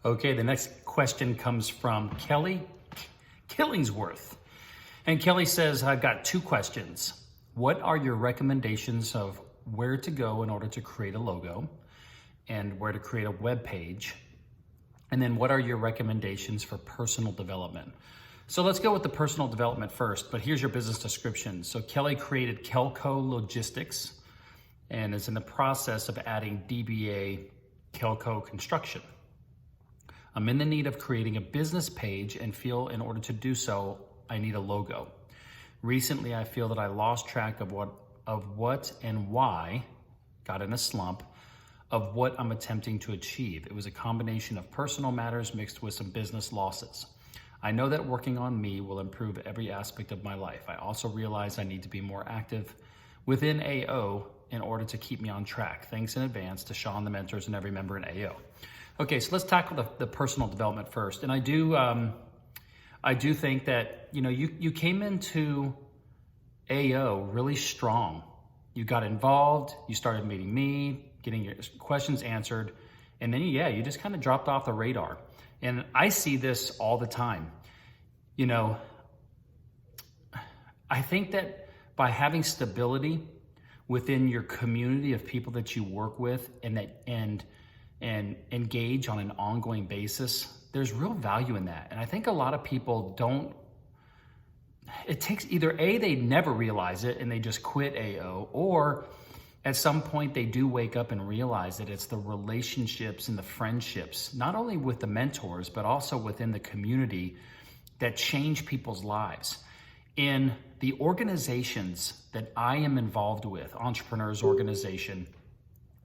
Okay, the next question comes from Kelly Killingsworth. And Kelly says, I've got two questions. What are your recommendations of where to go in order to create a logo and where to create a web page? And then what are your recommendations for personal development? So let's go with the personal development first, but here's your business description. So Kelly created Kelco Logistics and is in the process of adding DBA Kelco Construction. I'm in the need of creating a business page and feel in order to do so, I need a logo. Recently, I feel that I lost track of what and why, got in a slump, of what I'm attempting to achieve. It was a combination of personal matters mixed with some business losses. I know that working on me will improve every aspect of my life. I also realize I need to be more active within AO in order to keep me on track. Thanks in advance to Shawn, the mentors, and every member in AO. Okay, so let's tackle the personal development first. And I do think that, you came into AO really strong. You got involved, you started meeting me, getting your questions answered, and then, you just kind of dropped off the radar. And I see this all the time. I think that by having stability within your community of people that you work with and engage on an ongoing basis, there's real value in that. And I think a lot of people it takes either A, they never realize it and they just quit AO, or at some point they do wake up and realize that it's the relationships and the friendships, not only with the mentors, but also within the community that change people's lives. In the organizations that I am involved with, Entrepreneurs Organization,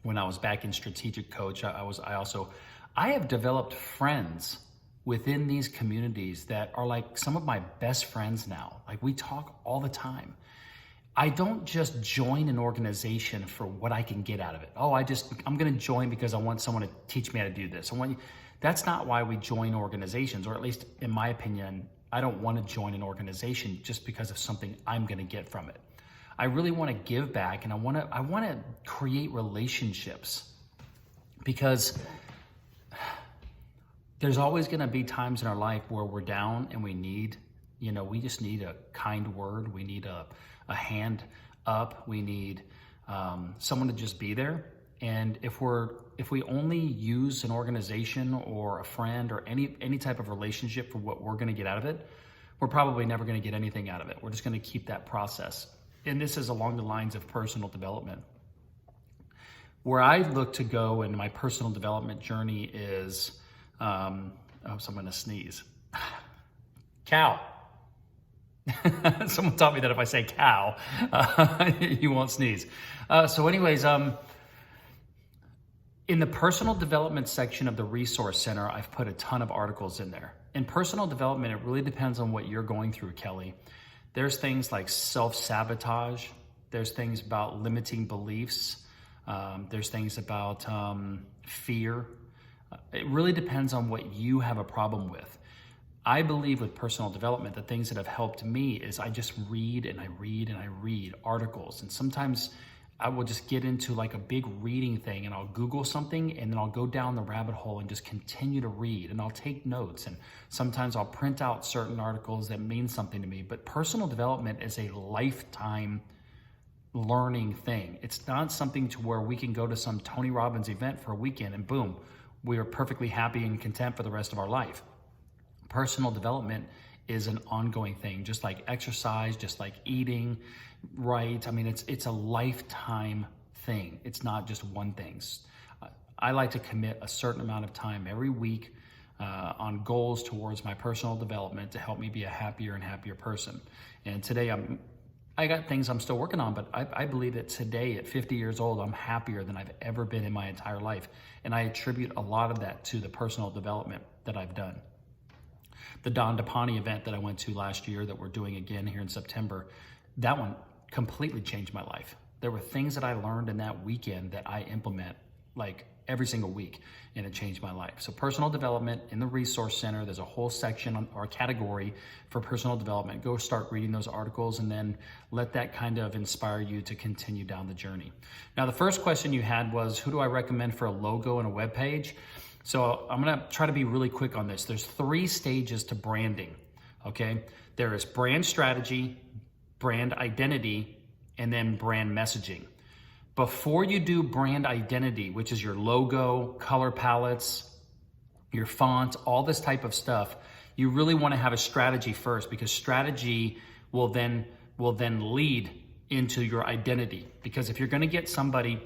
when I was back in Strategic Coach, I have developed friends within these communities that are like some of my best friends now. Like, we talk all the time. I don't just join an organization for what I can get out of it. I'm gonna join because I want someone to teach me how to do this. That's not why we join organizations, or at least in my opinion, I don't wanna join an organization just because of something I'm gonna get from it. I really want to give back, and I want to create relationships, because there's always going to be times in our life where we're down and we just need a kind word. We need a hand up. We need someone to just be there. And if we only use an organization or a friend or any type of relationship for what we're going to get out of it, we're probably never going to get anything out of it. We're just going to keep that process. And this is along the lines of personal development. Where I look to go in my personal development journey is, so I'm gonna sneeze. Cow. Someone taught me that if I say cow, you won't sneeze. In the personal development section of the resource center, I've put a ton of articles in there. In personal development, it really depends on what you're going through, Kelly. There's things like self-sabotage. There's things about limiting beliefs. There's things about fear. It really depends on what you have a problem with. I believe with personal development, the things that have helped me is I just read and I read and I read articles. And sometimes I will just get into like a big reading thing, and I'll Google something, and then I'll go down the rabbit hole and just continue to read, and I'll take notes, and sometimes I'll print out certain articles that mean something to me. But personal development is a lifetime learning thing. It's not something to where we can go to some Tony Robbins event for a weekend and boom, we are perfectly happy and content for the rest of our life. Personal development is an ongoing thing, just like exercise, just like eating right. I mean, it's a lifetime thing. It's not just one thing. I like to commit a certain amount of time every week on goals towards my personal development to help me be a happier and happier person. And today I got things I'm still working on, but I believe that today at 50 years old, I'm happier than I've ever been in my entire life. And I attribute a lot of that to the personal development that I've done. The Don DePani event that I went to last year that we're doing again here in September, that one completely changed my life. There were things that I learned in that weekend that I implement like every single week, and it changed my life. So personal development in the resource center, there's a whole section or category for personal development. Go start reading those articles and then let that kind of inspire you to continue down the journey. Now, the first question you had was, who do I recommend for a logo and a web page? So I'm gonna try to be really quick on this. There's 3 stages to branding, okay? There is brand strategy, brand identity, and then brand messaging. Before you do brand identity, which is your logo, color palettes, your font, all this type of stuff, you really want to have a strategy first, because strategy will then lead into your identity. Because if you're going to get somebody,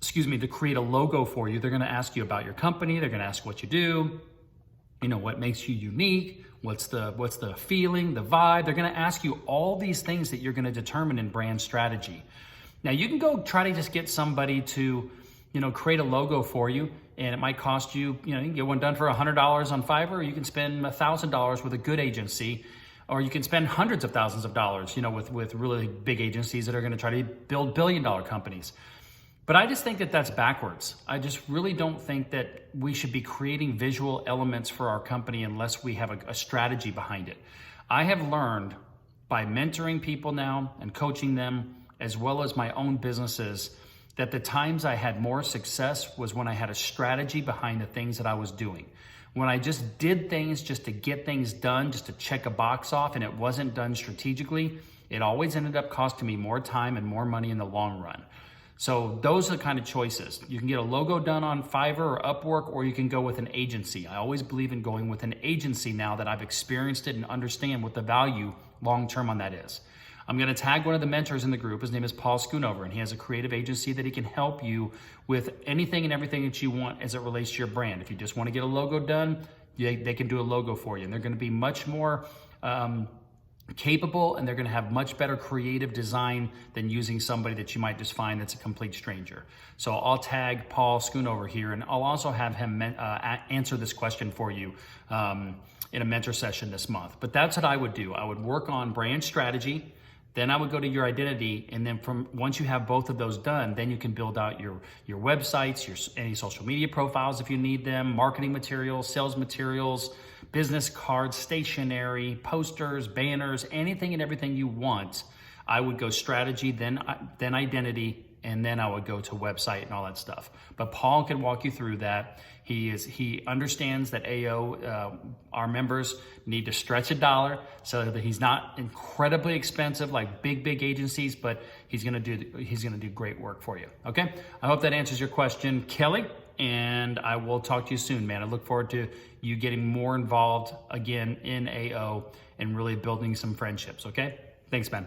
to create a logo for you, they're going to ask you about your company, they're going to ask what you do, what makes you unique, what's the feeling, the vibe. They're going to ask you all these things that you're going to determine in brand strategy. Now you can go try to just get somebody to, create a logo for you, and it might cost you, you can get one done for $100 on Fiverr, or you can spend $1,000 with a good agency, or you can spend hundreds of thousands of dollars, with really big agencies that are going to try to build billion-dollar companies. But I just think that that's backwards. I just really don't think that we should be creating visual elements for our company unless we have a strategy behind it. I have learned by mentoring people now and coaching them, as well as my own businesses, that the times I had more success was when I had a strategy behind the things that I was doing. When I just did things just to get things done, just to check a box off, and it wasn't done strategically, it always ended up costing me more time and more money in the long run. So those are the kind of choices. You can get a logo done on Fiverr or Upwork, or you can go with an agency. I always believe in going with an agency now that I've experienced it and understand what the value long-term on that is. I'm going to tag one of the mentors in the group. His name is Paul Schoonover, and he has a creative agency that he can help you with anything and everything that you want as it relates to your brand. If you just want to get a logo done, they can do a logo for you. And they're going to be much more capable, and they're going to have much better creative design than using somebody that you might just find that's a complete stranger. So I'll tag Paul Schoonover here, and I'll also have him answer this question for you in a mentor session this month. But that's what I would do. I would work on brand strategy. Then I would go to your identity, and then once you have both of those done, then you can build out your websites, any social media profiles if you need them, marketing materials, sales materials, business cards, stationery, posters, banners, anything and everything you want. I would go strategy, then identity, and then I would go to website and all that stuff. But Paul can walk you through that. He understands that AO, our members need to stretch a dollar so that he's not incredibly expensive like big agencies, but he's gonna do great work for you. Okay, I hope that answers your question, Kelly, and I will talk to you soon, man. I look forward to you getting more involved again in AO and really building some friendships. Okay, thanks, man.